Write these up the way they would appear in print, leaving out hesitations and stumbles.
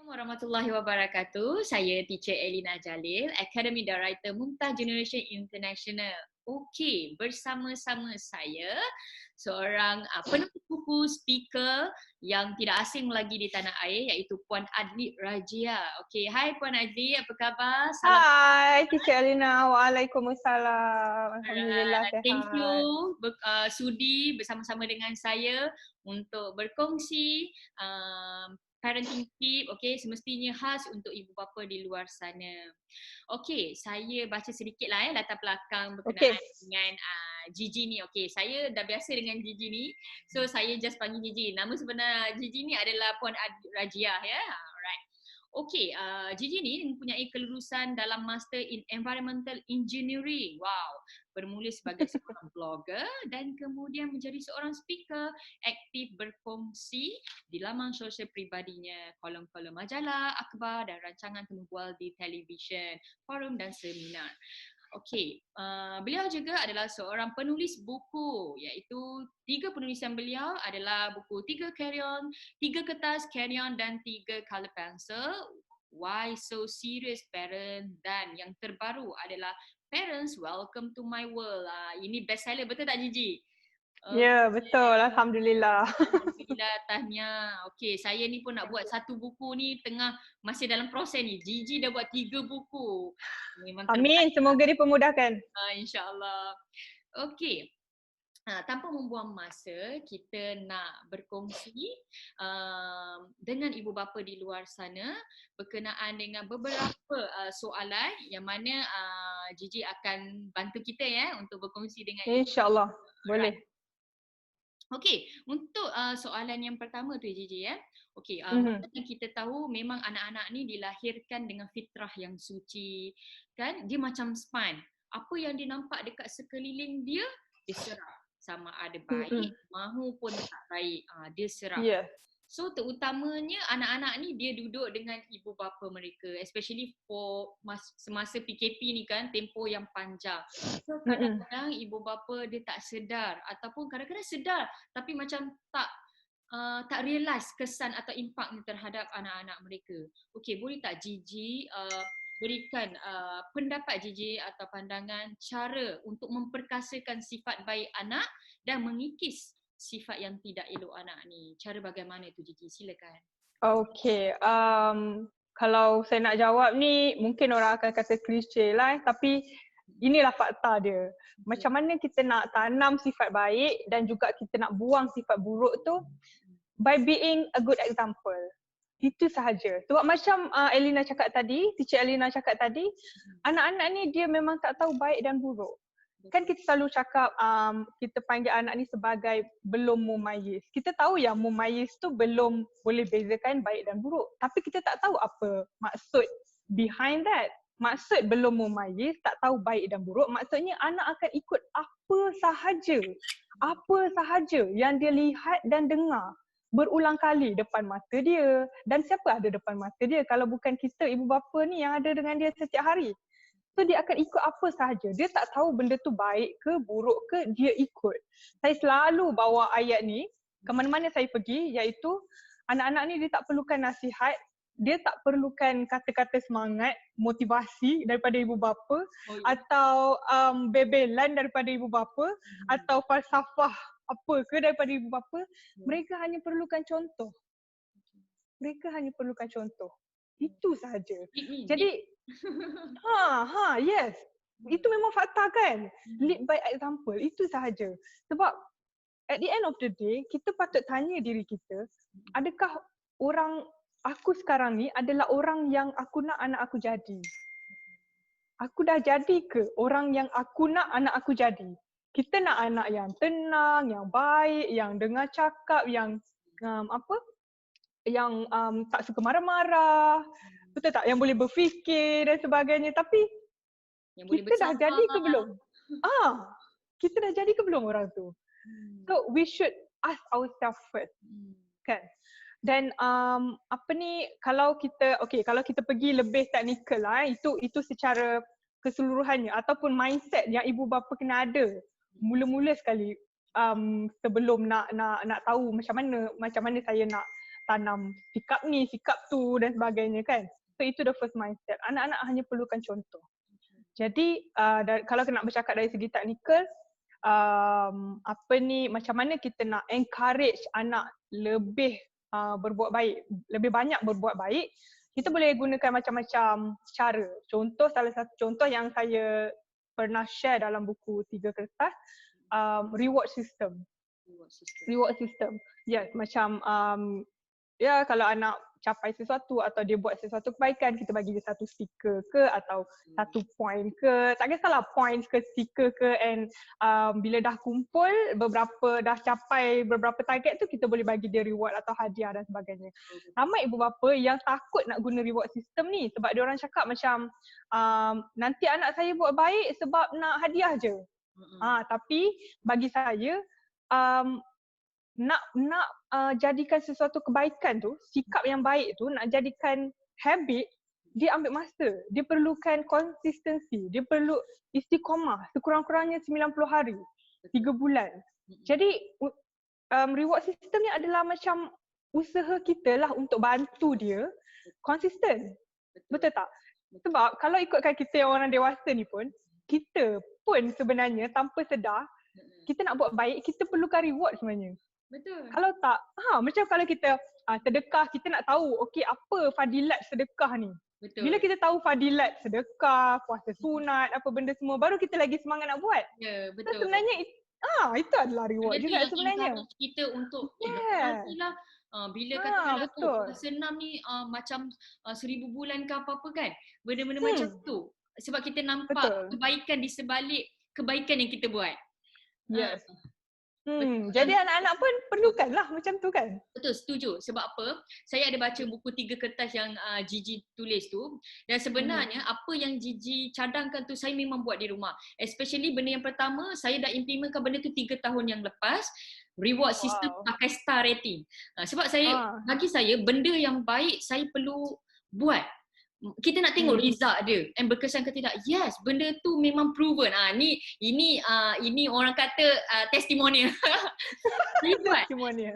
Assalamualaikum warahmatullahi wabarakatuh. Saya Teacher Elina Jalil, Academy Director Mumtaz Generation International. Okey, bersama-sama saya seorang penulis buku, speaker yang tidak asing lagi di tanah air iaitu Puan Adli Rajia. Okey, hai Puan Adli, apa khabar? Salam. Hai, Teacher Alina. Waalaikumsalam. Alhamdulillah Alright, thank you sehat. sudi bersama-sama dengan saya untuk berkongsi parenting tip, okay, semestinya khas untuk ibu bapa di luar sana. Okay, saya baca sedikit lah latar belakang berkenaan dengan Gigi ni. Okay, saya dah biasa dengan Gigi ni, so saya just panggil Gigi. Nama sebenar Gigi ni adalah Puan Rajia, ya. Alright. Okay, Gigi ni mempunyai kelulusan dalam Master in Environmental Engineering. Wow, bermula sebagai seorang blogger dan kemudian menjadi seorang speaker, aktif berkongsi di laman sosial pribadinya, kolom-kolom majalah, akhbar dan rancangan temu bual di televisyen, forum dan seminar. Okey, beliau juga adalah seorang penulis buku, iaitu 3 penulisan beliau adalah buku 3 Carry-On, 3 Kertas Carry-On dan 3 Color Pencil, Why So Serious Parent, dan yang terbaru adalah Parents Welcome to My World. Ini best seller, betul tak Gigi? Ya, betul. Alhamdulillah. Alhamdulillah, tahniah. Okey, saya ni pun nak buat satu buku ni, masih dalam proses ni. Gigi dah buat 3 buku. Memang Amin. Semoga dipermudahkan. InsyaAllah. Okey. Tanpa membuang masa, kita nak berkongsi dengan ibu bapa di luar sana berkenaan dengan beberapa soalan yang mana Gigi akan bantu kita untuk berkongsi dengan InsyaAllah. Boleh. Okey, untuk soalan yang pertama tu Gigi Okey, yang kita tahu memang anak-anak ni dilahirkan dengan fitrah yang suci, kan? Dia macam span. Apa yang dia nampak dekat sekeliling dia, dia serap. Sama ada baik mahupun tak baik, dia serap. Yeah. So terutamanya anak-anak ni dia duduk dengan ibu bapa mereka, especially for semasa PKP ni kan, tempoh yang panjang. So kadang-kadang ibu bapa dia tak sedar ataupun kadang-kadang sedar tapi macam tak realise kesan atau impak ni terhadap anak-anak mereka. Okey, boleh tak Gigi berikan pendapat Gigi atau pandangan cara untuk memperkasakan sifat baik anak dan mengikis sifat yang tidak elok anak ni. Cara bagaimana tu Gigi? Silakan. Okay. Kalau saya nak jawab ni, mungkin orang akan kata klise lah. Tapi inilah fakta dia. Macam mana kita nak tanam sifat baik dan juga kita nak buang sifat buruk tu by being a good example. Itu sahaja. Sebab macam Elina cakap tadi, Teacher Elina cakap tadi, anak-anak ni dia memang tak tahu baik dan buruk. Kan kita selalu cakap kita panggil anak ni sebagai belum mumayyiz. Kita tahu yang mumayyiz tu belum boleh bezakan baik dan buruk. Tapi kita tak tahu apa maksud behind that. Maksud belum mumayyiz, tak tahu baik dan buruk, maksudnya anak akan ikut apa sahaja yang dia lihat dan dengar berulang kali depan mata dia. Dan siapa ada depan mata dia kalau bukan kita ibu bapa ni yang ada dengan dia setiap hari. So dia akan ikut apa sahaja. Dia tak tahu benda tu baik ke buruk ke, dia ikut. Saya selalu bawa ayat ni ke mana-mana saya pergi, iaitu anak-anak ni dia tak perlukan nasihat, dia tak perlukan kata-kata semangat, motivasi daripada ibu bapa, atau bebelan daripada ibu bapa, atau falsafah apa ke daripada ibu bapa. Mereka hanya perlukan contoh. Itu sahaja. Jadi yes. Itu memang fakta kan? Lead by example. Itu sahaja. Sebab at the end of the day, kita patut tanya diri kita, adakah aku sekarang ni adalah orang yang aku nak anak aku jadi? Aku dah jadi ke orang yang aku nak anak aku jadi? Kita nak anak yang tenang, yang baik, yang dengar cakap, yang tak suka marah-marah. Betul tak? Yang boleh berfikir dan sebagainya. Tapi yang kita dah jadi ke belum? Kita dah jadi ke belum orang tu? So we should ask ourselves first. Kan? Dan kalau kita pergi lebih teknikal lah, itu secara keseluruhannya ataupun mindset yang ibu bapa kena ada mula-mula sekali sebelum nak tahu macam mana saya nak tanam sikap ni, sikap tu dan sebagainya kan. So itu the first mindset. Anak-anak hanya perlukan contoh. Jadi kalau nak bercakap dari segi teknikal, macam mana kita nak encourage anak lebih berbuat baik, lebih banyak berbuat baik, kita boleh gunakan macam-macam cara. Salah satu contoh yang saya pernah share dalam buku 3 kertas, reward system. Reward system. Yes, macam kalau anak capai sesuatu atau dia buat sesuatu kebaikan, kita bagi dia satu stiker ke atau satu point ke, tak kisahlah point ke stiker ke, and bila dah kumpul dah capai beberapa target tu, kita boleh bagi dia reward atau hadiah dan sebagainya. Ramai ibu bapa yang takut nak guna reward system ni sebab dia orang cakap macam nanti anak saya buat baik sebab nak hadiah je. Tapi bagi saya nak jadikan sesuatu kebaikan tu, sikap yang baik tu, nak jadikan habit, dia ambil masa. Dia perlukan konsistensi. Dia perlu istiqamah sekurang-kurangnya 90 hari, 3 bulan. Jadi reward system ni adalah macam usaha kita lah untuk bantu dia konsisten. Betul tak? Sebab kalau ikutkan kita yang orang dewasa ni pun, kita pun sebenarnya tanpa sedar, kita nak buat baik, kita perlukan reward sebenarnya. Betul. Kalau tak, macam kalau kita sedekah, kita nak tahu okey apa fadilat sedekah ni. Betul. Bila kita tahu fadilat sedekah, puasa sunat, apa benda semua, baru kita lagi semangat nak buat. Ya, betul. So, sebenarnya itu adalah reward juga sebenarnya. Kita untuk nantilah bila kata puasa 6 ni macam 1000 bulan ke apa-apa kan. Benda-benda macam tu. Sebab kita nampak kebaikan di sebalik kebaikan yang kita buat. Yes. Jadi anak-anak pun perlukanlah macam tu kan? Betul, setuju. Sebab apa? Saya ada baca buku 3 kertas yang Gigi tulis tu, dan sebenarnya apa yang Gigi cadangkan tu saya memang buat di rumah. Especially benda yang pertama, saya dah implementkan benda tu 3 tahun yang lepas. Reward system pakai star rating. Sebab bagi saya benda yang baik saya perlu buat. Kita nak tengok result dia and berkesan ke tidak. Yes, benda tu memang proven. Ini orang kata testimonial.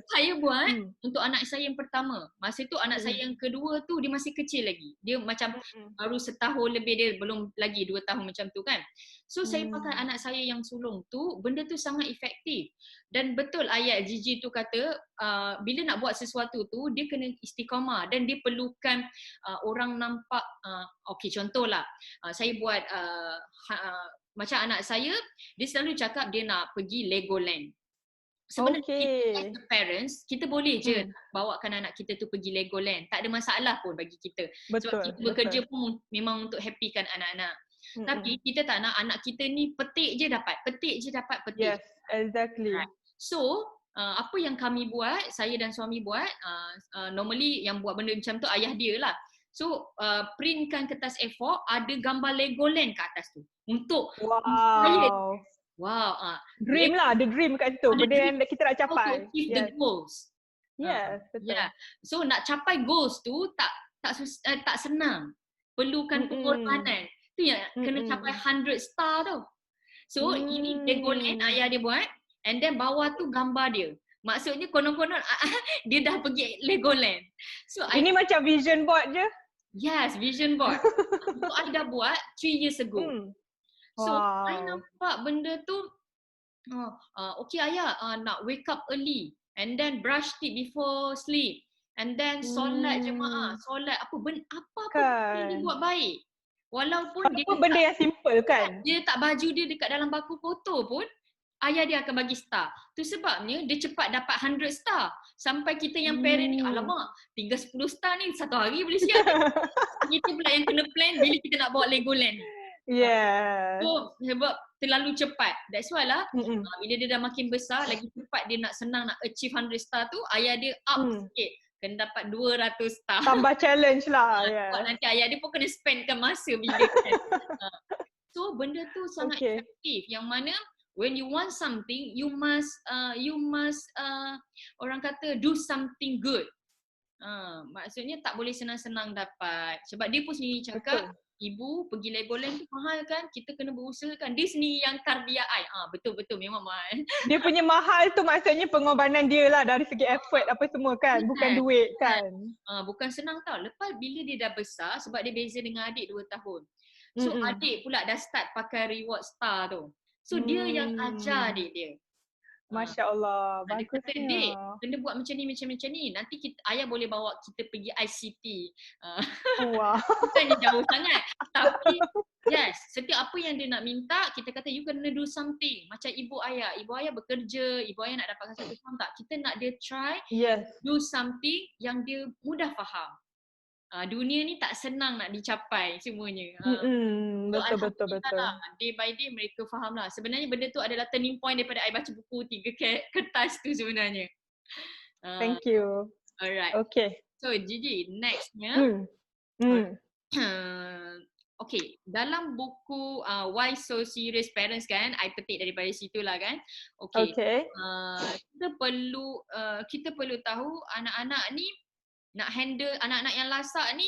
Saya buat untuk anak saya yang pertama. Masa tu anak saya yang kedua tu dia masih kecil lagi. Dia macam baru setahun lebih, dia belum lagi 2 tahun macam tu kan. So saya pakai anak saya yang sulung tu, benda tu sangat efektif. Dan betul ayat Gigi tu kata bila nak buat sesuatu tu dia kena istiqamah dan dia perlukan orang nampak. Okey, contohlah saya buat macam anak saya, dia selalu cakap dia nak pergi Legoland. Sebenarnya kita as parents, kita boleh je bawakan anak kita tu pergi Legoland. Tak ada masalah pun bagi kita. Sebab kita bekerja pun memang untuk happykan anak-anak. Tapi kita tak nak anak kita ni petik je dapat. Yes, exactly. So, apa yang kami buat, saya dan suami buat, normally yang buat benda macam tu ayah dia lah. So, printkan kertas A4, ada gambar Legoland kat atas tu. Untuk saya. Dream lah, the dream kat situ. Benda yang kita nak capai. To achieve the goals. Yes, betul. So, nak capai goals tu tak senang. Perlukan pengorbanan. Tu yang kena capai 100 star tu. So, ini Legoland ayah dia buat. And then bawah tu gambar dia. Maksudnya konon-konon dia dah pergi Legoland. So ini macam vision board je? Yes, vision board. Itu I dah buat 3 years ago. So I nampak benda tu, okay ayah nak wake up early and then brush teeth before sleep and then solat jemaah, solat apa pun dia buat baik. Walaupun dia benda yang simple kan? Dia letak baju dia dekat dalam baku foto pun, ayah dia akan bagi star. Tu sebabnya dia cepat dapat 100 star. Sampai kita yang parent ni, alamak, tinggal 10 star ni satu hari boleh siap. Kita pula yang kena plan bila kita nak bawa Legoland. Yeah. So sebab terlalu cepat. That's why lah, bila dia dah makin besar, lagi cepat dia nak senang nak achieve 100 star tu, ayah dia up sikit. Kena dapat 200 star. Tambah challenge lah. Nanti ayah dia pun kena spendkan masa bila kan. So benda tu sangat efektif. Yang mana when you want something, you must orang kata do something good. Maksudnya tak boleh senang-senang dapat. Sebab dia pun sendiri cakap, Betul. ibu pergi Legoland tu mahal kan, kita kena berusahakan. Dia sendiri yang kardia I. Betul-betul memang mahal. Dia punya mahal tu maksudnya pengorbanan dia lah dari segi effort apa semua kan, bukan duit kan. Bukan senang tau. Lepas bila dia dah besar, sebab dia beza dengan adik 2 tahun. So Mm-mm. adik pula dah start pakai reward star tu. So dia yang ajar adik dia. Masya Allah, Dia kata, "Dek, bagusnya. kena buat macam ni. Nanti ayah boleh bawa kita pergi ICT." Uh, Wah. Bukannya jauh sangat. Tapi yes, setiap apa yang dia nak minta, kita kata you kena do something. Macam ibu ayah bekerja, ibu ayah nak dapatkan satu, faham tak? Kita nak dia try Yes. do something yang dia mudah faham. Dunia ni tak senang nak dicapai semuanya. So Betul. Alhamdulillah lah, day by day mereka faham lah. Sebenarnya benda tu adalah turning point daripada I baca buku 3 kertas tu sebenarnya. Thank you. Alright. Okay. So Gigi, nextnya. Okay, dalam buku Why So Serious Parents kan, I petik daripada situ lah kan. Okay. Kita perlu tahu anak-anak ni nak handle anak-anak yang lasak ni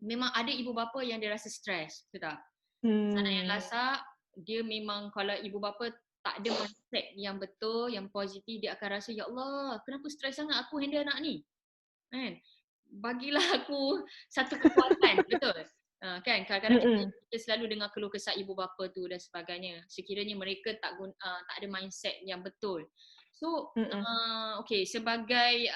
memang ada ibu bapa yang dia rasa stres, betul tak? Anak yang lasak, dia memang kalau ibu bapa tak ada mindset yang betul, yang positif, dia akan rasa, ya Allah, kenapa stres sangat aku handle anak ni? Kan? Bagilah aku satu kekuatan, betul? Kan kadang-kadang kita selalu dengar keluh kesah ibu bapa tu dan sebagainya. Sekiranya mereka tak ada mindset yang betul. So, okay, sebagai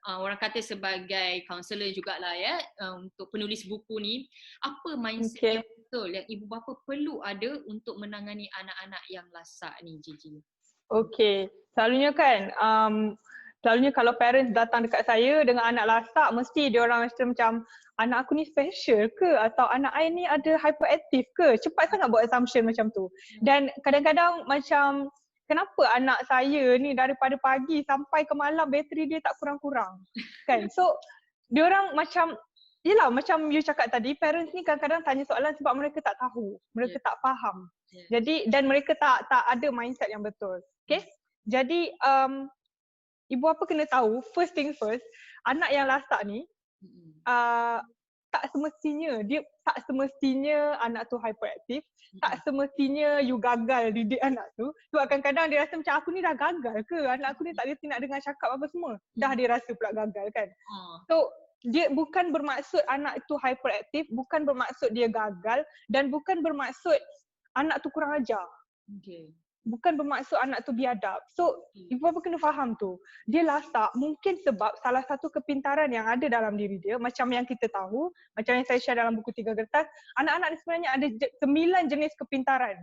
orang kata sebagai kaunselor jugalah ya, untuk penulis buku ni, apa mindset yang betul yang ibu bapa perlu ada untuk menangani anak-anak yang lasak ni, Gigi? Okay, selalunya kan, selalunya kalau parents datang dekat saya dengan anak lasak, mesti dia orang macam, anak aku ni special ke? Atau anak I ni ada hyperactive ke? Cepat sangat buat assumption macam tu. Dan kadang-kadang macam, kenapa anak saya ni daripada pagi sampai ke malam bateri dia tak kurang-kurang? Kan? So, dia orang macam, yelah macam you cakap tadi, parents ni kadang-kadang tanya soalan sebab mereka tak tahu. Mereka tak faham. Jadi, dan mereka tak ada mindset yang betul. Okay? Jadi, ibu bapa kena tahu, first thing first, anak yang lasak ni, tak semestinya anak tu hyperaktif, tak semestinya you gagal didik anak tu. Sebab kadang-kadang dia rasa macam aku ni dah gagal ke? Anak aku ni tak reti nak dengar cakap apa semua. Dah dia rasa pula gagal kan. So dia bukan bermaksud anak tu hyperaktif, bukan bermaksud dia gagal dan bukan bermaksud anak tu kurang ajar. Bukan bermaksud anak tu biadab. So, ibu bapa kena faham tu. Dia lasak mungkin sebab salah satu kepintaran yang ada dalam diri dia, macam yang kita tahu, macam yang saya share dalam buku 3 kertas, anak-anak ni sebenarnya ada 9 jenis kepintaran.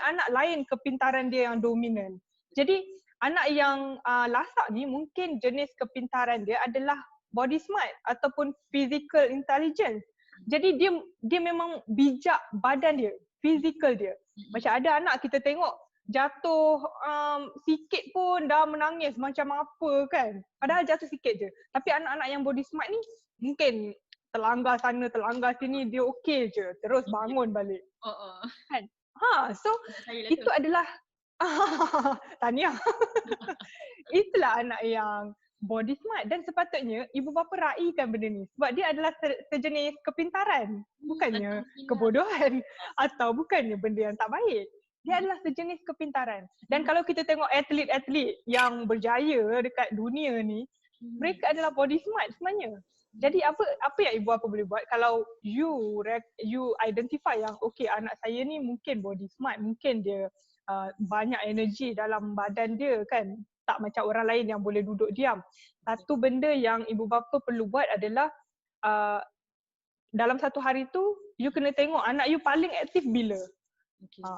Anak lain kepintaran dia yang dominan. Jadi, anak yang lasak ni mungkin jenis kepintaran dia adalah body smart ataupun physical intelligence. Jadi, dia memang bijak badan dia, physical dia. Macam ada anak kita tengok, jatuh sikit pun dah menangis macam apa kan. Padahal jatuh sikit je. Tapi anak-anak yang body smart ni mungkin terlanggar sana, terlanggar sini, dia okey je. Terus bangun balik. Kan? So itu adalah tahniah. Itulah anak yang body smart dan sepatutnya ibu bapa raikan benda ni. Sebab dia adalah sejenis kepintaran. Bukannya kebodohan atau bukannya benda yang tak baik. Dia adalah sejenis kepintaran. Dan kalau kita tengok atlet-atlet yang berjaya dekat dunia ni, mereka adalah body smart sebenarnya. Jadi apa yang ibu bapa boleh buat kalau you identify yang okay, anak saya ni mungkin body smart, mungkin dia banyak energi dalam badan dia kan, tak macam orang lain yang boleh duduk diam. Satu benda yang ibu bapa perlu buat adalah dalam satu hari tu you kena tengok anak you paling aktif bila.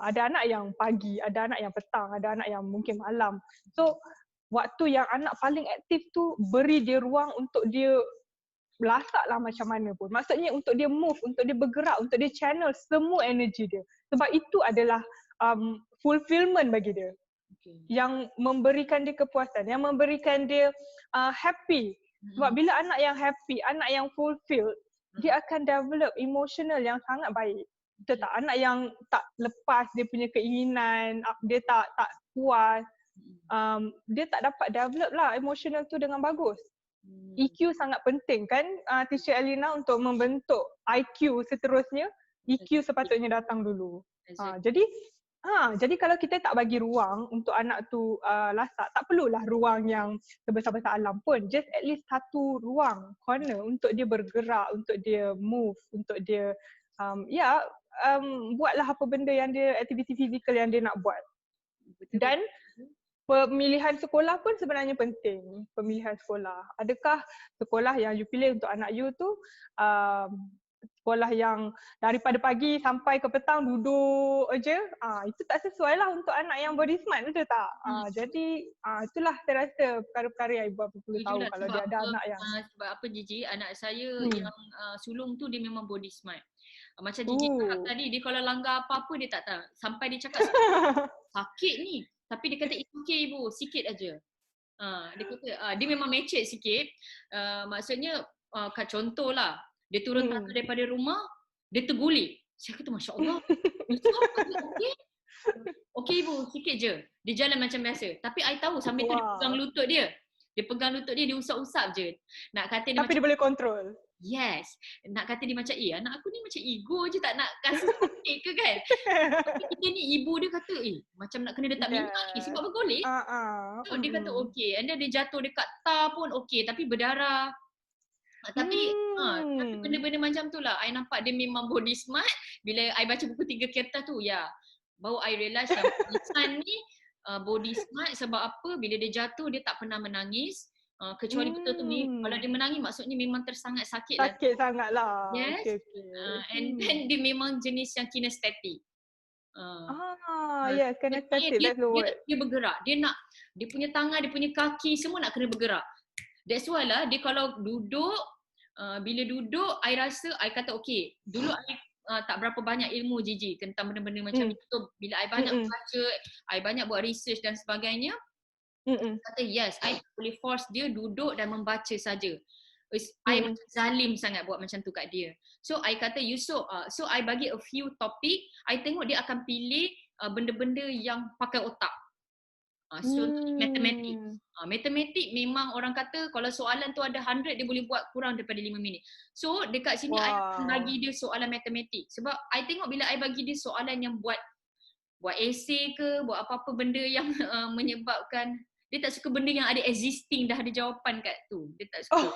Ada anak yang pagi, ada anak yang petang, ada anak yang mungkin malam. So, waktu yang anak paling aktif tu beri dia ruang untuk dia lasak lah macam mana pun. Maksudnya untuk dia move, untuk dia bergerak, untuk dia channel semua energi dia. Sebab itu adalah fulfillment bagi dia. Yang memberikan dia kepuasan, yang memberikan dia happy. Sebab bila anak yang happy, anak yang fulfilled, dia akan develop emotional yang sangat baik. Betul tak? Anak yang tak lepas dia punya keinginan, dia tak puas, dia tak dapat develop lah emotional tu dengan bagus. EQ sangat penting kan Teacher Elina untuk membentuk IQ seterusnya. EQ sepatutnya datang dulu. Jadi kalau kita tak bagi ruang untuk anak tu lasak, tak perlulah ruang yang sebesar-besar alam pun. Just at least satu ruang, corner untuk dia bergerak, untuk dia move, untuk dia buatlah apa benda yang dia, aktiviti fizikal yang dia nak buat. Dan pemilihan sekolah pun sebenarnya penting. Pemilihan sekolah. Adakah sekolah yang you pilih untuk anak you tu sekolah yang daripada pagi sampai ke petang duduk aja, itu tak sesuai lah untuk anak yang body smart, betul tak? Jadi itulah saya rasa perkara-perkara yang ibu bapa perlu tahu kalau dia ada anak yang sebab apa Gigi, anak saya yang sulung tu dia memang body smart. Macam Gigi cakap tadi, dia kalau langgar apa-apa dia tak tahu. Sampai dia cakap sakit ni, tapi dia kata it's okay ibu, sikit aja. Dia kata dia memang mecet sikit. Maksudnya contohlah, dia turun tangga daripada rumah, dia terguling. Saya kata Masya Allah. Okay? Okay ibu, sikit je. Dia jalan macam biasa. Tapi I tahu sambil tu dia pegang lutut dia. Dia pegang lutut dia usap-usap je. Nak kata dia tapi dia boleh kontrol. Yes. Nak kata dia macam, anak aku ni macam ego je, tak nak kasih sakit ke kan? Tapi kita ni ibu dia kata, macam nak kena letak minyak ni sebab bergolek. So dia kata okay. And then dia jatuh dekat tar pun okay. Tapi berdarah. Tapi benda-benda macam tu lah I nampak dia memang body smart. Bila I baca buku 3 Kertas tu, baru I realise yang Ihsan ni body smart. Sebab apa? Bila dia jatuh dia tak pernah menangis. Kecuali betul tu ni kalau dia menangis maksudnya memang tersangat sakit lah. Sakit sangat lah. Yes. And then dia memang jenis yang kinestetik. Yes, kinestetik, that's the word. Dia bergerak. Dia punya tangan, dia punya kaki semua nak kena bergerak. That's why lah dia kalau duduk, bila duduk, I rasa, I kata okay, dulu I tak berapa banyak ilmu Gigi tentang benda-benda macam itu. Bila I banyak baca, I banyak buat research dan sebagainya, kata yes, I boleh force dia duduk dan membaca saja. I macam zalim sangat buat macam tu kat dia. So I kata Yusof, so I bagi a few topik, I tengok dia akan pilih benda-benda yang pakai otak. So matematik. Matematik memang orang kata kalau soalan tu ada 100 dia boleh buat kurang daripada 5 minit. So dekat sini I akan bagi dia soalan matematik. Sebab I tengok bila I bagi dia soalan yang buat esay ke, buat apa-apa benda yang menyebabkan dia tak suka benda yang ada existing dah ada jawapan kat tu. Dia tak suka.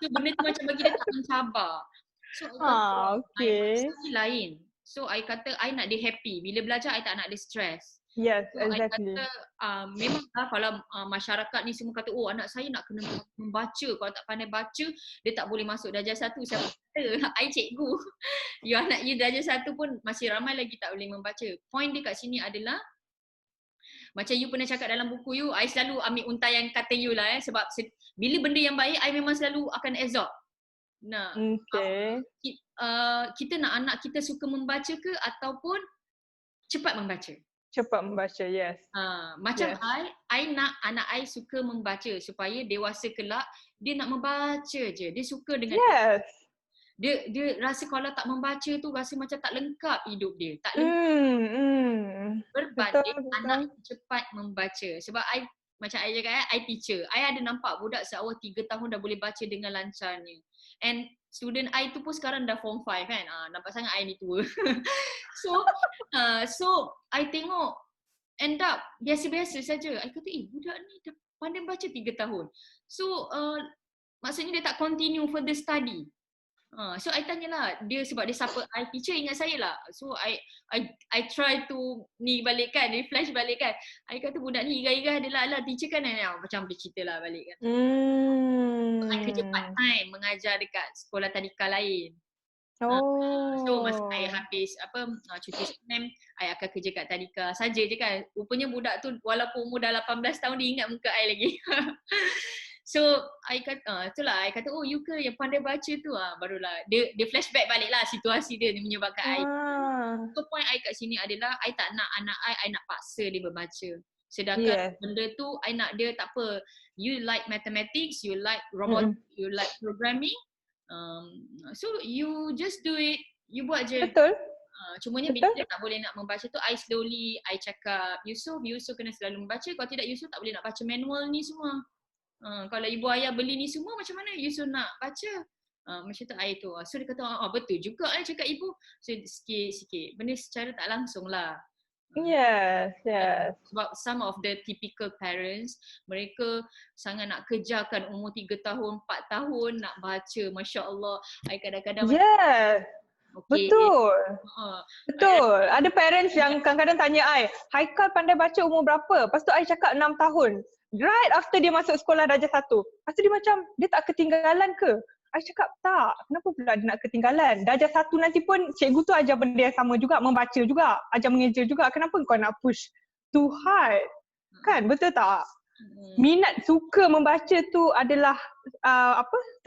So benda tu macam bagi dia tak mencabar. So I kata lain. So I kata I nak dia happy. Bila belajar I tak nak dia stress. Yes, so, exactly. I kata memanglah kalau masyarakat ni semua kata anak saya nak kena membaca. Kalau tak pandai baca dia tak boleh masuk darjah 1. Siapa kata? I cikgu. Anak you darjah 1 pun masih ramai lagi tak boleh membaca. Point dia kat sini adalah macam you pernah cakap dalam buku you, I selalu ambil untaian kata you lah sebab bila benda yang baik, I memang selalu akan absorb. Nah, kita nak anak kita suka membaca ke ataupun cepat membaca? Cepat membaca, yes. Macam I nak anak I suka membaca supaya dewasa kelak, dia nak membaca je. Dia suka dengan dia rasa kalau tak membaca tu rasa macam tak lengkap hidup dia. Tak lengkap. Berbanding anak cepat membaca. Sebab macam I cakap, I teacher. I ada nampak budak seawal 3 tahun dah boleh baca dengan lancarnya. And student I tu pun sekarang dah form 5 kan. Nampak sangat I ni tua. So I tengok end up biasa-biasa saja. I kata budak ni dah pandai baca 3 tahun. So maksudnya dia tak continue further study. So I tanyalah dia sebab dia siapa I teacher ingat saya lah. So I try to ni balik kan, refresh balik kan. I kata budak ni igah-igah dia lah teacher kan macam dia cerita lah balik kan. I kerja part time mengajar dekat sekolah tadika lain. So masa I habis cuti SNM, I akan kerja kat tadika saja je kan. Rupanya budak tu walaupun umur dah 18 tahun dia ingat muka I lagi. So I kata itulah I kata you ke yang pandai baca tu barulah dia flashback balik lah situasi dia menyebabkan I. So point I kat sini adalah I tak nak anak I nak paksa dia membaca. Sedangkan benda tu I nak dia tak apa, you like mathematics, you like robotics, you like programming, so you just do it, you buat je. Betul. Cumanya bila dia tak boleh nak membaca tu I slowly I cakap Yusof kena selalu membaca, kalau tidak Yusof tak boleh nak baca manual ni semua. Kalau ibu ayah beli ni semua macam mana you so nak baca? Macam tu ayah tu. So dia kata, betul juga cakap ibu. So sikit-sikit. Benda secara tak langsung lah. Yes, yes. Sebab some of the typical parents, mereka sangat nak kejarkan umur 3 tahun, 4 tahun nak baca. Masya Allah. I kadang-kadang Yes. okay. Betul. Betul. Ada parents yang kadang-kadang tanya I, Haikal pandai baca umur berapa? Lepas tu I cakap 6 tahun. Right after dia masuk sekolah darjah 1. Lepas tu dia macam, dia tak ketinggalan ke? I cakap tak. Kenapa pula dia nak ketinggalan? Darjah 1 nanti pun cikgu tu ajar benda yang sama juga, membaca juga, ajar mengeja juga. Kenapa kau nak push too hard? Kan? Betul tak? Minat suka membaca tu adalah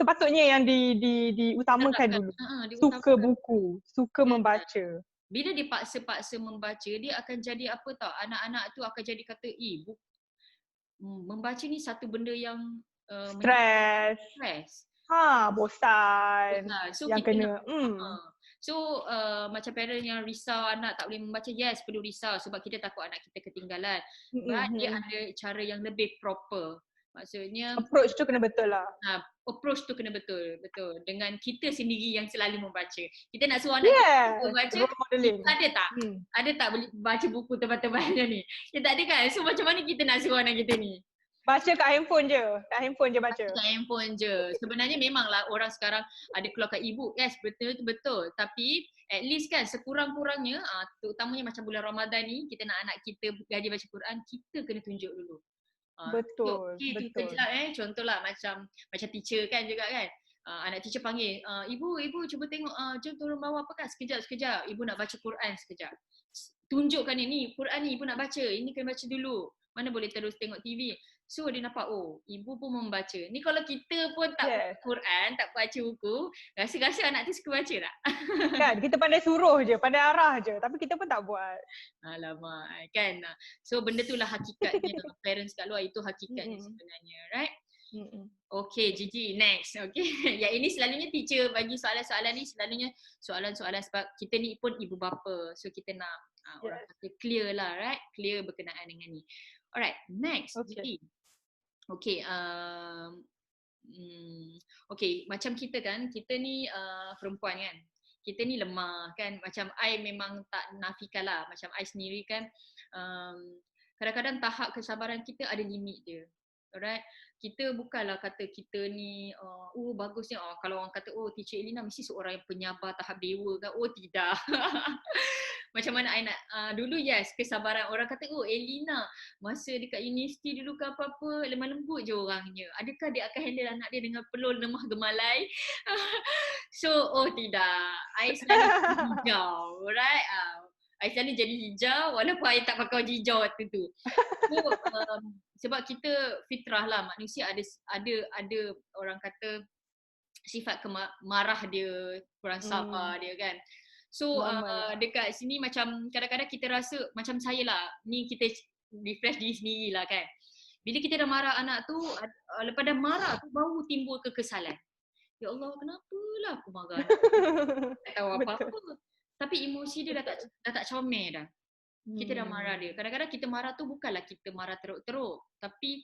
sepatutnya yang diutamakan dulu. Suka buku, suka membaca. Bila dia paksa-paksa membaca, dia akan jadi apa tau? Anak-anak tu akan jadi kata, membaca ni satu benda yang Stres. Bosan. So yang kena. So macam parent yang risau anak tak boleh membaca, yes perlu risau sebab kita takut anak kita ketinggalan. But dia ada cara yang lebih proper. Maksudnya approach tu kena betul lah. Approach tu kena betul. Dengan kita sendiri yang selalu membaca. Kita nak suruh anak kita membaca. Ada tak? Ada tak baca buku tebal-tebalnya ni? Kita tak ada kan? So macam mana kita nak suruh anak kita ni? Baca kat handphone je. Kat handphone je baca. Kat handphone je. Sebenarnya memanglah orang sekarang ada keluarkan e-book. Yes, betul. Tapi at least kan sekurang-kurangnya, terutamanya macam bulan Ramadan ni, kita nak anak kita belajar baca Quran, kita kena tunjuk dulu. Betul. Kejap contohlah macam teacher kan juga kan. Anak teacher panggil, ibu cuba tengok, jom turun bawah apa kan, sekejap. Ibu nak baca Quran sekejap. Tunjukkan ini, Quran ni ibu nak baca, ini kena baca dulu. Mana boleh terus tengok TV. So dia nampak, ibu pun membaca. Ni kalau kita pun tak baca Quran, tak baca buku, rasa-rasa anak tu suka baca tak? Kan, kita pandai suruh je, pandai arah je. Tapi kita pun tak buat. Alamak, kan? So benda tu lah hakikatnya. Parents kat luar itu hakikatnya sebenarnya, right? Okay, Gigi, next. Okay. Yang ini selalunya teacher bagi soalan-soalan ni selalunya soalan-soalan sebab kita ni pun ibu bapa. So kita nak orang kata clear lah, right? Clear berkenaan dengan ni. Alright, next. Gigi. Okay, macam kita kan, kita ni perempuan kan, kita ni lemah kan, macam I memang tak nafikan lah, macam I sendiri kan, kadang-kadang tahap kesabaran kita ada limit dia. Alright, kita bukanlah kata kita ni bagusnya kalau orang kata teacher Elina mesti seorang yang penyabar tahap dewa kan. Tidak. Macam mana I nak dulu yes kesabaran orang kata Elina masa dekat universiti dulu ke apa-apa lemah lembut je orangnya. Adakah dia akan handle anak dia dengan peluh lemah gemalai? So tidak. I selalu hijau, right? I selalu jadi hijau walaupun I tak pakai baju hijau waktu tu. So, sebab kita fitrah lah, manusia ada orang kata sifat marah dia, kurang sabar dia kan. So dekat sini macam kadang-kadang kita rasa macam saya lah, ni kita refresh diri sendiri lah kan. Bila kita dah marah anak tu, lepas dah marah tu baru timbul kekesalan. Ya Allah, kenapalah aku marah? Tak tahu apa-apa. Tapi emosi dia dah tak comel dah. Kita dah marah dia. Kadang-kadang kita marah tu bukanlah kita marah teruk-teruk. Tapi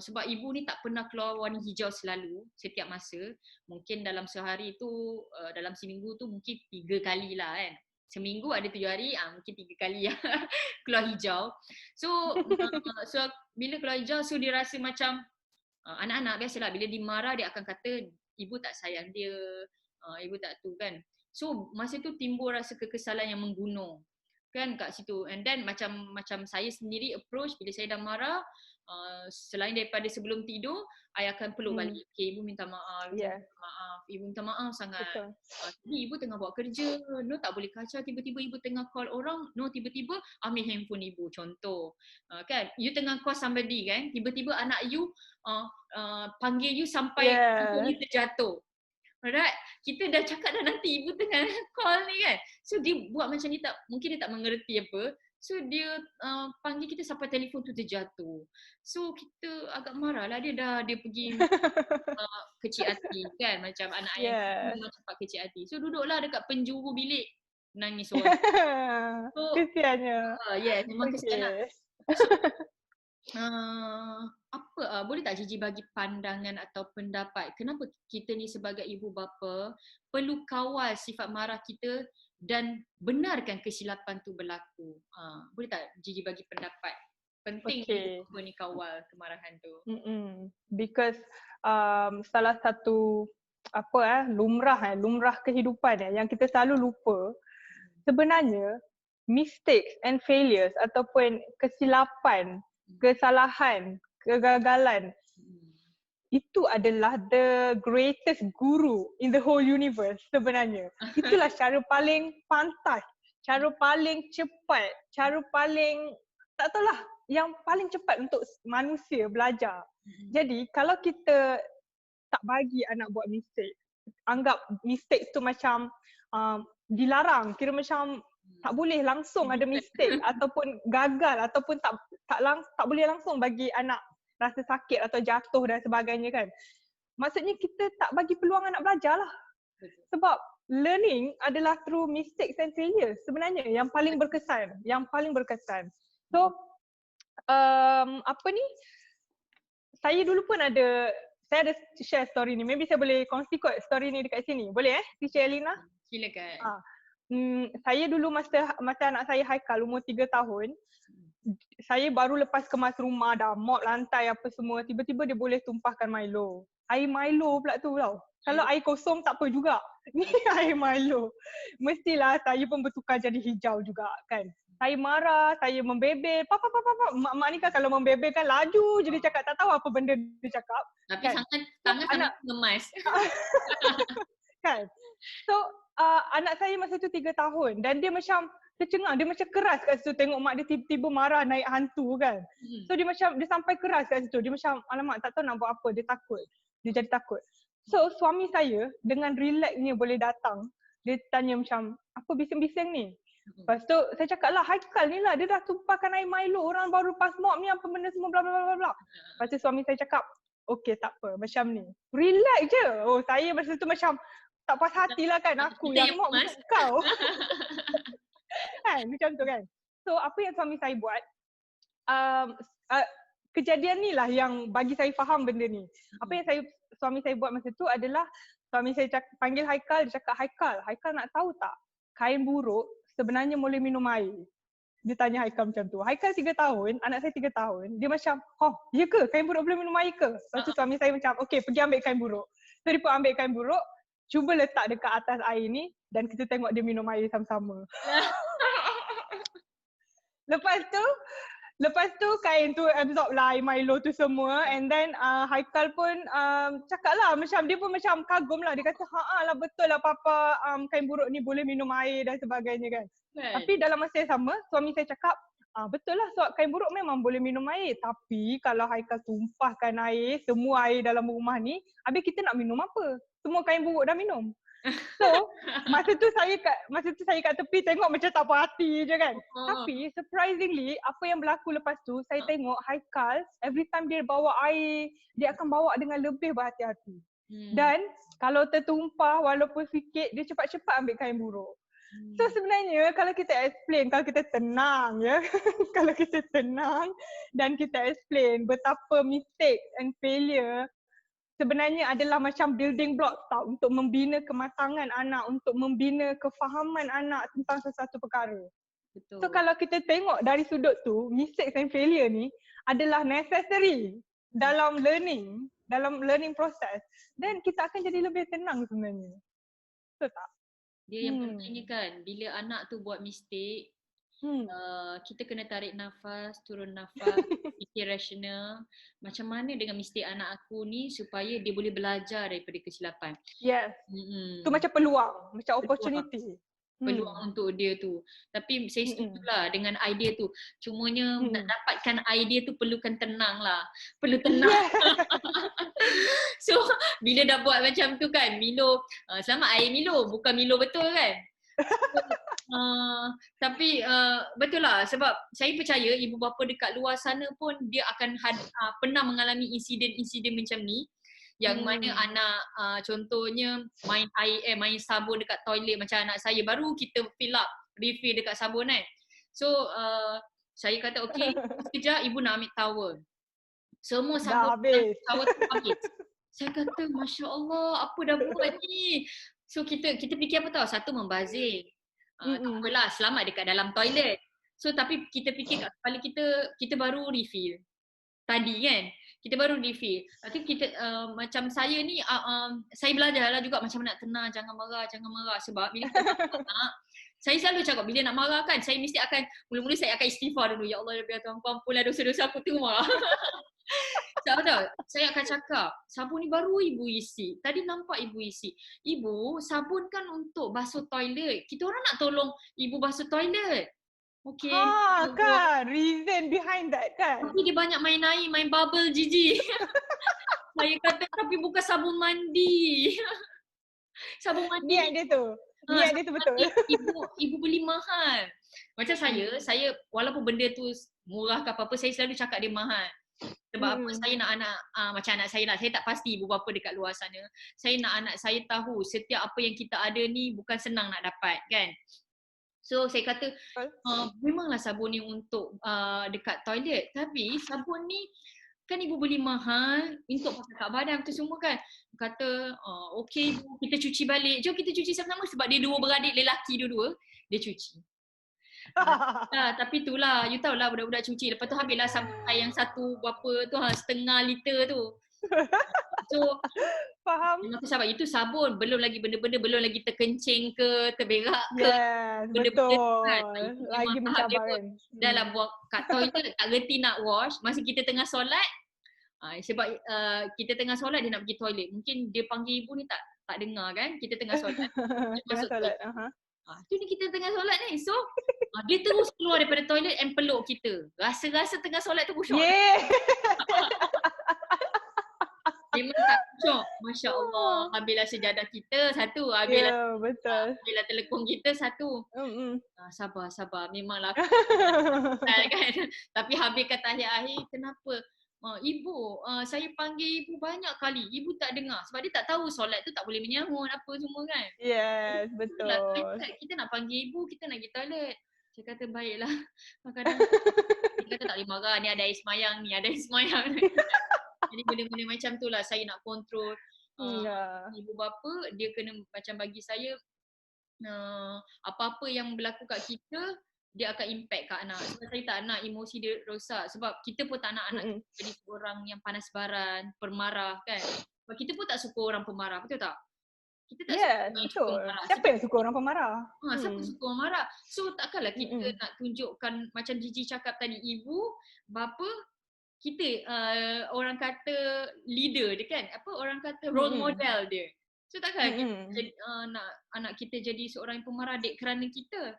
sebab ibu ni tak pernah keluar warna hijau selalu, setiap masa. Mungkin dalam sehari tu, dalam seminggu tu mungkin 3 kali lah kan. Seminggu ada 7 hari, mungkin 3 kali keluar hijau. So bila keluar hijau, so dia rasa macam, anak-anak biasalah bila dia marah dia akan kata, ibu tak sayang dia, ibu tak tu kan. So masa tu timbul rasa kekesalan yang menggunung kan kat situ. And then macam saya sendiri approach bila saya dah marah, selain daripada sebelum tidur, I akan peluk balik. Okay, ibu minta maaf. Ibu minta maaf sangat. Tadi ibu tengah buat kerja, no tak boleh kacau. Tiba-tiba ibu tengah call orang, no tiba-tiba ambil handphone ibu. Contoh, kan, you tengah call somebody kan, tiba-tiba anak you panggil you sampai handphone you terjatuh. Alright, kita dah cakap dah nanti ibu tengah call ni kan. So dia buat macam ni, mungkin dia tak mengerti apa. So dia panggil kita sampai telefon tu terjatuh. So kita agak marah lah, dia pergi kecil hati kan. Macam anak ayah memang cepat kecil hati. So duduklah dekat penjuru bilik nangis orang. So, kesiannya. Yes, memang kesian lah. boleh tak Gigi bagi pandangan atau pendapat kenapa kita ni sebagai ibu bapa perlu kawal sifat marah kita dan benarkan kesilapan tu berlaku. Boleh tak Gigi bagi pendapat? Penting ibu bapa ni kawal kemarahan tu. Because salah satu lumrah kehidupan yang kita selalu lupa, sebenarnya mistakes and failures ataupun kesilapan, kesalahan, kegagalan itu adalah the greatest guru in the whole universe sebenarnya. Itulah cara paling pantas, cara paling cepat, cara paling tak tahulah, yang paling cepat untuk manusia belajar. Jadi kalau kita tak bagi anak buat mistake, anggap mistake tu macam dilarang, kira macam tak boleh langsung ada mistake ataupun gagal ataupun tak boleh langsung bagi anak rasa sakit atau jatuh dan sebagainya kan. Maksudnya kita tak bagi peluang anak belajar lah. Sebab learning adalah through mistakes and failures sebenarnya yang paling berkesan, So saya dulu pun saya ada share story ni. Maybe saya boleh kongsi kot story ni dekat sini. Boleh Teacher Elina? Silakan. Saya dulu masa anak saya Haikal umur 3 tahun, saya baru lepas kemas rumah dah, mop lantai apa semua, tiba-tiba dia boleh tumpahkan Milo. Air Milo pula tu tau. Kalau air kosong tak apa juga. Ni air Milo. Mestilah saya pun bertukar jadi hijau juga kan. Saya marah, saya membebel. Papa. Mak ni kan kalau membebel kan laju je dia cakap, tak tahu apa benda dia cakap. Tapi kan? tangan sangat ngemas. Kan. So anak saya masa tu 3 tahun dan dia macam tercengang, dia macam keras kat situ tengok mak dia tiba-tiba marah naik hantu kan. So dia sampai keras kat situ. Dia macam alamak tak tahu nak buat apa, dia takut. Dia jadi takut. So suami saya dengan relaxnya boleh datang. Dia tanya macam, apa bising-bising ni? Lepas tu saya cakap lah, Haikal ni lah dia dah tumpahkan air Milo, orang baru lepas mop ni apa benda semua bla bla bla bla. Lepas tu suami saya cakap, okey tak apa macam ni. Relax je. Oh saya masa tu macam tak puas hatilah kan, aku yang mop bukan kau. Kan macam tu kan. So apa yang suami saya buat, kejadian ni lah yang bagi saya faham benda ni. Apa yang suami saya buat masa tu adalah suami saya panggil Haikal, dia cakap, Haikal nak tahu tak kain buruk sebenarnya boleh minum air? Dia tanya Haikal macam tu. Haikal 3 tahun, anak saya 3 tahun, dia macam, ya ke? Kain buruk boleh minum air ke? Lepas tu suami saya macam, okey pergi ambil kain buruk. So dia pun ambil kain buruk, cuba letak dekat atas air ni dan kita tengok dia minum air sama-sama. Lepas tu kain tu absorb lah air Milo tu semua, and then Haikal pun cakap lah, macam dia pun macam kagum lah, dia kata lah betul lah papa, kain buruk ni boleh minum air dan sebagainya kan. Tapi dalam masa yang sama suami saya cakap, betul lah sebab kain buruk memang boleh minum air, tapi kalau Haikal tumpahkan air, semua air dalam rumah ni, habis kita nak minum apa? Semua kain buruk dah minum. So masa tu saya kat tepi tengok macam tak puas hati je kan. Tapi surprisingly apa yang berlaku lepas tu, saya tengok Haikal every time dia bawa air, dia akan bawa dengan lebih berhati-hati. Dan kalau tertumpah walaupun sikit, dia cepat-cepat ambil kain buruk. So sebenarnya kalau kita explain, kalau kita tenang kalau kita tenang dan kita explain betapa mistake and failure sebenarnya adalah macam building block tau, untuk membina kematangan anak, untuk membina kefahaman anak tentang sesuatu perkara. Betul. So kalau kita tengok dari sudut tu, mistakes and failure ni adalah necessary dalam learning process, dan kita akan jadi lebih tenang sebenarnya. Betul tak? Dia yang pentingnya kan, bila anak tu buat mistake, kita kena tarik nafas, turun nafas, fikir rasional. Macam mana dengan mistake anak aku ni supaya dia boleh belajar daripada kesilapan. Yes. Tu macam peluang, macam opportunity. Peluang untuk dia tu. Tapi saya setujulah dengan idea tu. Cumanya nak dapatkan idea tu perlukan tenang lah. Perlu tenang. So bila dah buat macam tu kan, Milo, selamat air Milo, bukan Milo betul kan. Tapi betul lah, sebab saya percaya ibu bapa dekat luar sana pun dia akan pernah mengalami insiden-insiden macam ni, yang mana anak contohnya main air, main sabun dekat toilet macam anak saya, baru kita fill up refill dekat sabun kan. So saya kata okey, sekejap ibu nak ambil towel. Semua sabun Dah habis. shower tu habis. Saya kata, Masya Allah, apa dah buat ni? So kita fikir apa tahu? Satu, membazir. Tak apalah, selamat dekat dalam toilet. So tapi kita fikir kat kepala kita baru refill. Tadi kan? Kita baru refill. Lepas tu kita, macam saya ni, saya belajar lah juga macam nak tenang, jangan marah. Sebab bila kita marah, saya selalu cakap bila nak marah kan, saya mesti akan, mula-mula saya akan istighfar dulu. Ya Allah, biar Tuhan ampunlah dosa-dosa aku tu marah. Tahu tak? Saya akan cakap, sabun ni baru ibu isi. Tadi nampak ibu isi. Ibu, sabun kan untuk basuh toilet. Kita orang nak tolong ibu basuh toilet. Okay. Kan, reason behind that kan. Tapi dia banyak main air, main bubble, Gigi. Saya kata, tapi bukan sabun mandi. Sabun mandi. Niat dia tu. Niat dia tu betul. Ibu beli mahal. Macam saya walaupun benda tu murah ke apa-apa, saya selalu cakap dia mahal. Sebab apa, saya nak anak, macam anak saya lah, saya tak pasti ibu bapa dekat luar sana. Saya nak anak saya tahu setiap apa yang kita ada ni bukan senang nak dapat kan. So saya kata memanglah sabun ni untuk dekat toilet, tapi sabun ni kan ibu beli mahal untuk pakai kat badan tu semua kan. Kata okey ibu, kita cuci balik. Jom kita cuci sama-sama sebab dia dua beradik lelaki dua-dua, dia cuci. Tapi itulah, you tahulah budak-budak cuci. Lepas tu habislah sampai yang satu berapa tu, setengah liter tu. So faham. Aku sabar, itu sabun, belum lagi benda-benda, belum lagi terkencing ke, terberak ke. Yes, benda-benda betul. kan. Lagi mencabarkan. Dah lah buat kat toilet, tak reti nak wash. Masa kita tengah solat, sebab kita tengah solat dia nak pergi toilet. Mungkin dia panggil ibu ni tak dengar kan, kita tengah solat. Tengah solat. Tu ni kita tengah solat ni. So dia terus keluar daripada toilet and peluk kita. Rasa-rasa tengah solat tu khusyuk. Yeah. Memang tak khusyuk. Masya Allah. Habislah sejadah kita satu. Habislah, betul. Habislah telekung kita satu. Sabar. Memanglah aku kan. Tapi habis kata akhir-akhir, kenapa? Ibu, saya panggil ibu banyak kali. Ibu tak dengar. Sebab dia tak tahu solat tu tak boleh menyahut apa semua kan. Yes, betul. Kita nak panggil ibu, kita nak pergi toilet. Saya kata baiklah. Kadang-kadang dia kata tak boleh marah. Ni ada air semayang ni, ada air semayang. Jadi benda-benda macam tu lah saya nak kontrol. Ibu bapa dia kena macam bagi saya apa-apa yang berlaku kat kita, dia akan impact kat anak. Sebab saya tak nak emosi dia rosak. Sebab kita pun tak nak anak kita jadi seorang yang panas baran, pemarah kan. Sebab kita pun tak suka orang pemarah, betul tak? Kita tak suka orang pemarah. Siapa yang suka orang pemarah? Siapa suka orang marah? So takkanlah kita nak tunjukkan macam Gigi cakap tadi, ibu, bapa, kita orang kata leader dia kan, apa orang kata role model dia. So takkan kita nak anak kita jadi seorang yang pemarah dek kerana kita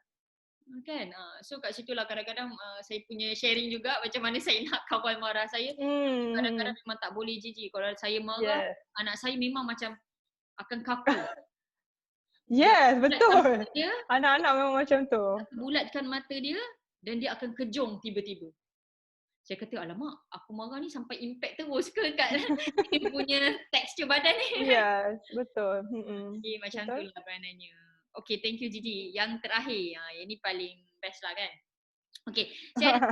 kan. So kat situlah kadang-kadang saya punya sharing juga macam mana saya nak kawal marah saya. Kadang-kadang memang tak boleh Gigi. Kalau saya marah, anak saya memang macam akan kaku. Yes, betul. Anak-anak memang macam tu. Bulatkan mata dia dan dia akan kejung tiba-tiba. Saya kata, alamak, aku marah ni sampai impact terus ke kat dia punya tekstur badan ni. Yes, betul. Okay, macam tu lah peranannya. Okay, thank you Gigi. Yang terakhir, yang ni paling best lah kan. Okay, saya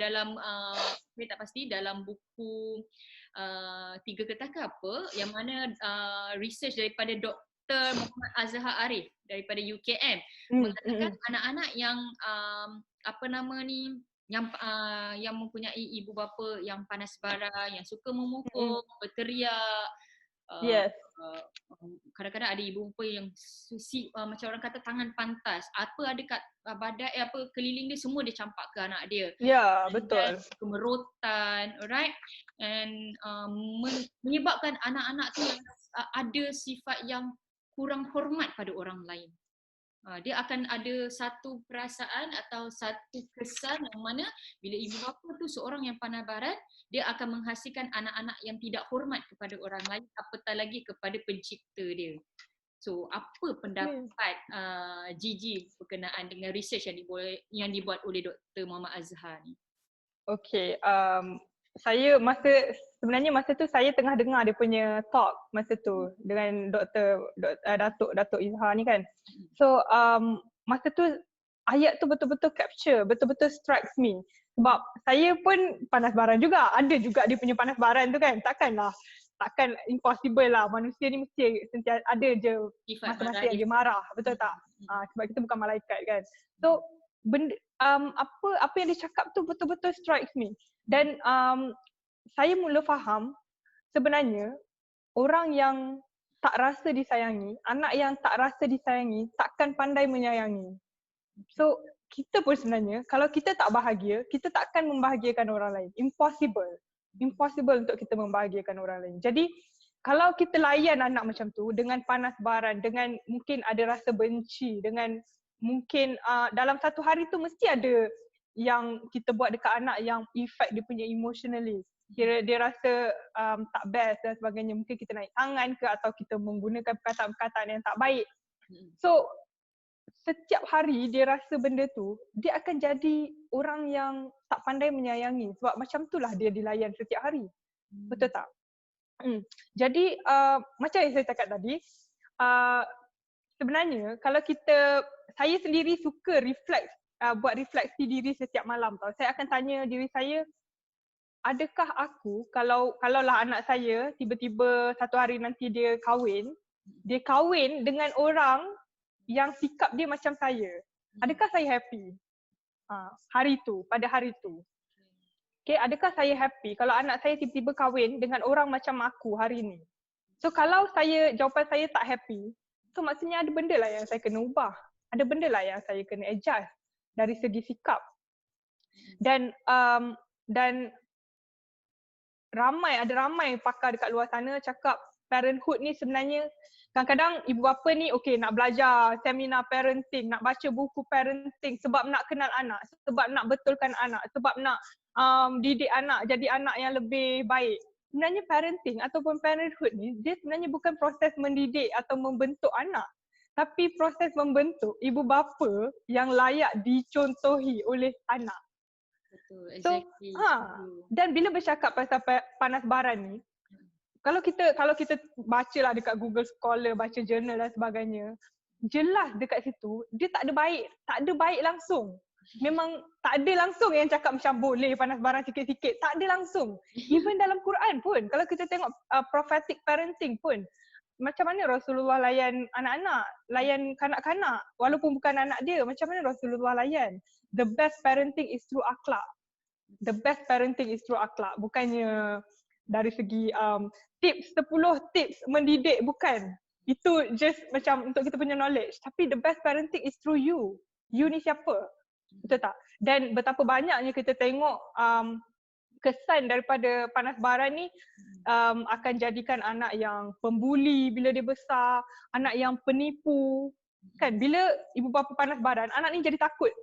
dalam, saya tak pasti dalam buku 3 Getah ke apa, yang mana research daripada Dr. Muhammad Azhar Arif daripada UKM mengatakan anak-anak yang apa nama ni, yang mempunyai ibu bapa yang panas bara, yang suka memukul, berteriak. Kadang-kadang ada ibu bapa yang macam orang kata tangan pantas. Apa ada kat badan apa keliling dia semua dia campak ke anak dia. Ya, betul. Kemerotan, alright? And menyebabkan anak-anak tu yang ada sifat yang kurang hormat pada orang lain. Dia akan ada satu perasaan atau satu kesan yang mana bila ibu bapa tu seorang yang pandai barat, dia akan menghasilkan anak-anak yang tidak hormat kepada orang lain, apatah lagi kepada pencipta dia. So, apa pendapat Gigi berkenaan dengan research yang dibuat oleh Dr. Muhammad Azhar ni? Okay, saya sebenarnya masa tu saya tengah dengar dia punya talk masa tu dengan Datuk Izhar ni kan. So masa tu ayat tu betul-betul capture, betul-betul strikes me. Sebab saya pun panas baran juga. Ada juga dia punya panas baran tu kan. Takkan impossible lah. Manusia ni mesti sentiasa ada je Sifat masa-masa marah yang dia. dia marah. Betul tak? Sebab kita bukan malaikat kan. So benda, apa yang dia cakap tu betul-betul strikes me. Dan saya mula faham sebenarnya orang yang tak rasa disayangi, anak yang tak rasa disayangi takkan pandai menyayangi. So kita pun sebenarnya kalau kita tak bahagia, kita takkan membahagiakan orang lain. Impossible untuk kita membahagiakan orang lain. Jadi kalau kita layan anak macam tu dengan panas baran, dengan mungkin ada rasa benci, dengan mungkin dalam satu hari tu mesti ada yang kita buat dekat anak yang effect dia punya emotionally. Kira dia rasa tak best dan sebagainya. Mungkin kita naik tangan ke atau kita menggunakan perkataan-perkataan yang tak baik. So setiap hari dia rasa benda tu, dia akan jadi orang yang tak pandai menyayangi. Sebab macam itulah dia dilayan setiap hari. Betul tak? Jadi macam yang saya cakap tadi, sebenarnya kalau saya sendiri suka buat refleksi diri setiap malam tau. Saya akan tanya diri saya, adakah aku kalaulah anak saya tiba-tiba satu hari nanti dia kahwin dengan orang yang sikap dia macam saya. Adakah saya happy? Pada hari tu. Okay, adakah saya happy kalau anak saya tiba-tiba kahwin dengan orang macam aku hari ni? So kalau jawapan saya tak happy, so maksudnya ada benda lah yang saya kena ubah. Ada benda lah yang saya kena adjust dari segi sikap. Dan ada ramai pakar dekat luar sana cakap parenthood ni sebenarnya kadang-kadang ibu bapa ni nak belajar seminar parenting, nak baca buku parenting sebab nak kenal anak, sebab nak betulkan anak, sebab nak didik anak jadi anak yang lebih baik. Sebenarnya parenting ataupun parenthood ni dia sebenarnya bukan proses mendidik atau membentuk anak, tapi proses membentuk ibu bapa yang layak dicontohi oleh anak. Betul, exactly. Dan bila bercakap pasal panas baran ni, kalau kita bacalah dekat Google Scholar, baca jurnal dan sebagainya, jelas dekat situ dia tak ada baik langsung. Memang tak ada langsung yang cakap macam boleh panas baran sikit-sikit, tak ada langsung. Even dalam Quran pun, kalau kita tengok prophetic parenting pun, macam mana Rasulullah layan anak-anak, layan kanak-kanak walaupun bukan anak dia, macam mana Rasulullah layan. The best parenting is through akhlak. The best parenting is through akhlak. Bukannya dari segi tips 10 tips mendidik, bukan. Itu just macam untuk kita punya knowledge. Tapi the best parenting is through you. You ni siapa? Betul tak? Dan betapa banyaknya kita tengok kesan daripada panas baran ni akan jadikan anak yang pembuli bila dia besar, anak yang penipu. Kan bila ibu bapa panas baran, anak ni jadi takut.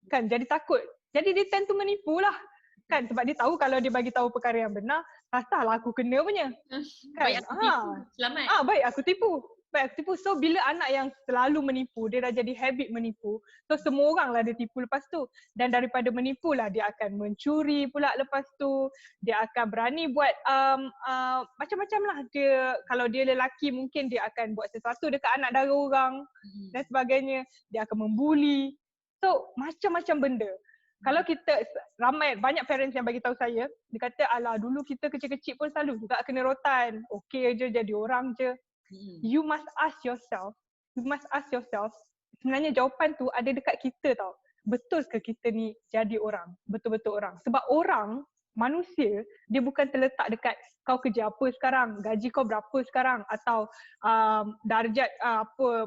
Jadi dia tend to menipu lah. Kan sebab dia tahu kalau dia bagi tahu perkara yang benar, pasal aku kena punya. Kan? Baik aku tipu, selamat. Baik aku tipu. So bila anak yang selalu menipu, dia dah jadi habit menipu. So semua orang lah dia tipu lepas tu. Dan daripada menipu lah dia akan mencuri pula lepas tu. Dia akan berani buat macam-macam lah. Kalau dia lelaki mungkin dia akan buat sesuatu dekat anak dara orang dan sebagainya. Dia akan membuli. So macam-macam benda. Kalau banyak parents yang bagi tahu saya, dia kata alah dulu kita kecil-kecil pun selalu juga kena rotan. Okey je jadi orang je. You must ask yourself, sebenarnya jawapan tu ada dekat kita tau. Betul ke kita ni jadi orang? Betul-betul orang. Sebab orang, manusia, dia bukan terletak dekat kau kerja apa sekarang, gaji kau berapa sekarang, atau darjat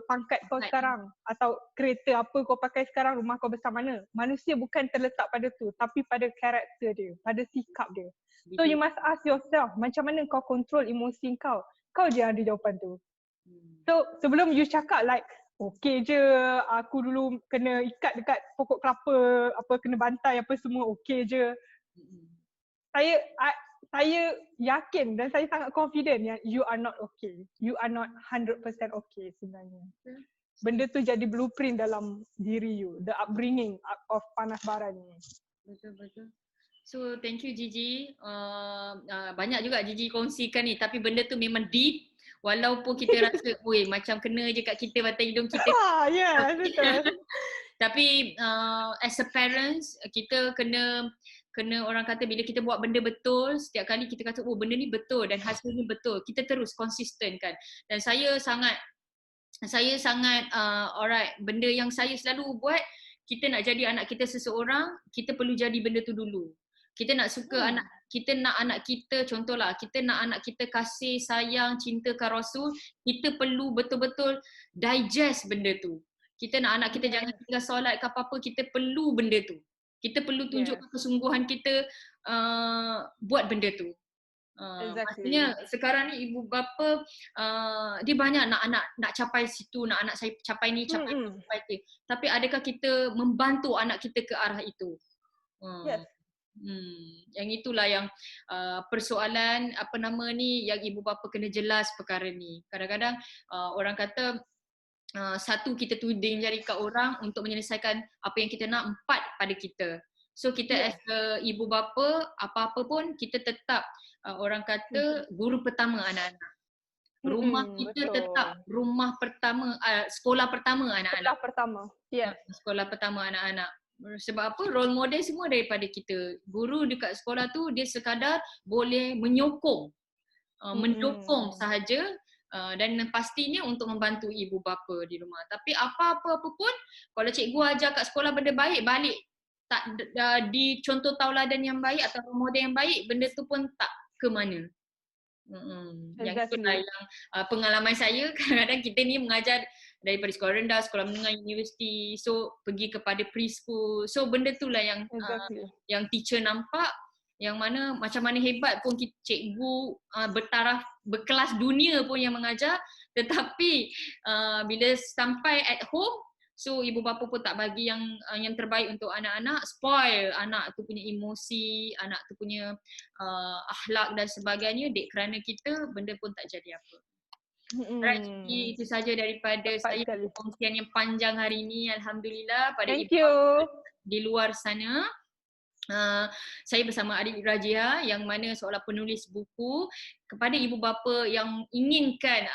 pangkat kau sekarang, atau kereta apa kau pakai sekarang, rumah kau besar mana. Manusia bukan terletak pada tu, tapi pada karakter dia, pada sikap dia. So you must ask yourself, macam mana kau control emosi kau? Kau je yang ada jawapan tu. So sebelum you cakap like, okey je aku dulu kena ikat dekat pokok kelapa, kena bantai apa semua, okey je. Saya yakin dan saya sangat confident yang you are not okay. You are not 100% okay sebenarnya. Benda tu jadi blueprint dalam diri you, the upbringing of panas baran ni. Betul. So thank you Gigi. Banyak juga Gigi kongsikan ni, tapi benda tu memang deep. Walaupun kita rasa, macam kena je kat kita, batang hidung kita. Ya, betul. Tapi as a parents, kita kena kena orang kata bila kita buat benda betul, setiap kali kita kata oh benda ni betul dan hasilnya betul, kita terus konsisten kan. Dan saya sangat alright, benda yang saya selalu buat, kita nak jadi anak kita seseorang, kita perlu jadi benda tu dulu. Kita nak suka kita nak anak kita, contohlah, kita nak anak kita kasih, sayang, cintakan Rasul, kita perlu betul-betul digest benda tu. Kita nak anak kita jangan tinggal solat ke apa-apa, kita perlu benda tu. Kita perlu tunjukkan kesungguhan kita buat benda tu. Maksudnya sekarang ni ibu bapa dia banyak nak anak nak capai situ, nak anak saya capai ni, capai ni, capai ni. Tapi adakah kita membantu anak kita ke arah itu? Yes. Yang itulah yang persoalan yang ibu bapa kena jelas perkara ni. Kadang-kadang orang kata satu, kita tuding jari kat orang untuk menyelesaikan apa yang kita nak, 4 pada kita. So kita as a ibu bapa, apa-apa pun kita tetap orang kata guru pertama anak-anak. Rumah kita tetap rumah pertama, sekolah pertama anak-anak. Sekolah pertama. Sekolah pertama anak-anak. Sebab apa? Role model semua daripada kita. Guru dekat sekolah tu dia sekadar boleh menyokong, mendukung sahaja, dan pastinya untuk membantu ibu bapa di rumah. Tapi apa-apa pun, kalau cikgu ajar kat sekolah benda baik, balik tak di contoh tauladan yang baik atau role model yang baik, benda tu pun tak ke mana. Yang itulah yang pengalaman saya. Kadang-kadang kita ni mengajar daripada sekolah rendah, sekolah menengah, universiti, so pergi kepada preschool. So benda tu lah yang teacher nampak, yang mana macam mana hebat pun cikgu bertaraf berkelas dunia pun yang mengajar, tetapi bila sampai at home, so ibu bapa pun tak bagi yang terbaik untuk anak-anak, spoil anak tu punya emosi, anak tu punya akhlak dan sebagainya, kerana kita benda pun tak jadi apa. Right, itu saja daripada saya, perkongsian yang panjang hari ini. Alhamdulillah pada ibu bapa di luar sana. Saya bersama adik Rajia yang mana seolah penulis buku. Kepada ibu bapa yang inginkan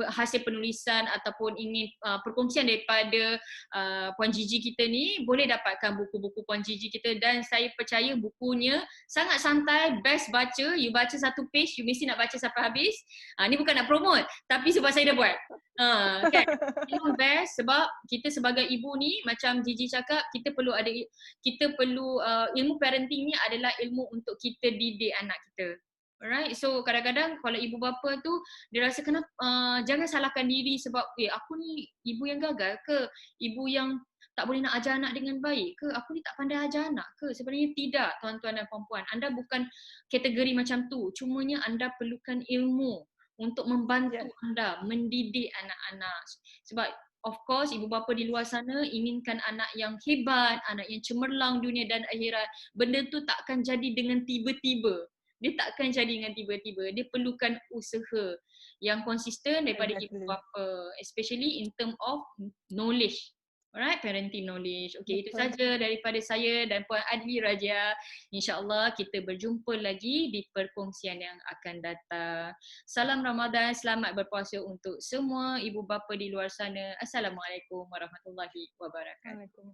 hasil penulisan ataupun ingin perkongsian daripada Puan Gigi kita ni, boleh dapatkan buku-buku Puan Gigi kita, dan saya percaya bukunya sangat santai, best baca. You baca satu page, you mesti nak baca sampai habis. Ni bukan nak promote, tapi sebab saya dah buat. Kan? Memang best sebab kita sebagai ibu ni, macam Gigi cakap, kita perlu ilmu parenting ni adalah ilmu untuk kita didik anak kita. Alright, so kadang-kadang kalau ibu bapa tu dia rasa jangan salahkan diri sebab aku ni ibu yang gagal ke, ibu yang tak boleh nak ajar anak dengan baik ke, aku ni tak pandai ajar anak ke. Sebenarnya tidak, tuan-tuan dan puan-puan, anda bukan kategori macam tu. Cumanya anda perlukan ilmu untuk membantu anda mendidik anak-anak. Sebab of course ibu bapa di luar sana inginkan anak yang hebat, anak yang cemerlang dunia dan akhirat. Benda tu takkan jadi dengan tiba-tiba. Dia takkan jadi dengan tiba-tiba. Dia perlukan usaha yang konsisten daripada ibu bapa, especially in term of knowledge. Alright, parenting knowledge. Okay, itu saja daripada saya dan Puan Adli Rajia. InsyaAllah kita berjumpa lagi di perkongsian yang akan datang. Salam Ramadan, selamat berpuasa untuk semua ibu bapa di luar sana. Assalamualaikum warahmatullahi wabarakatuh.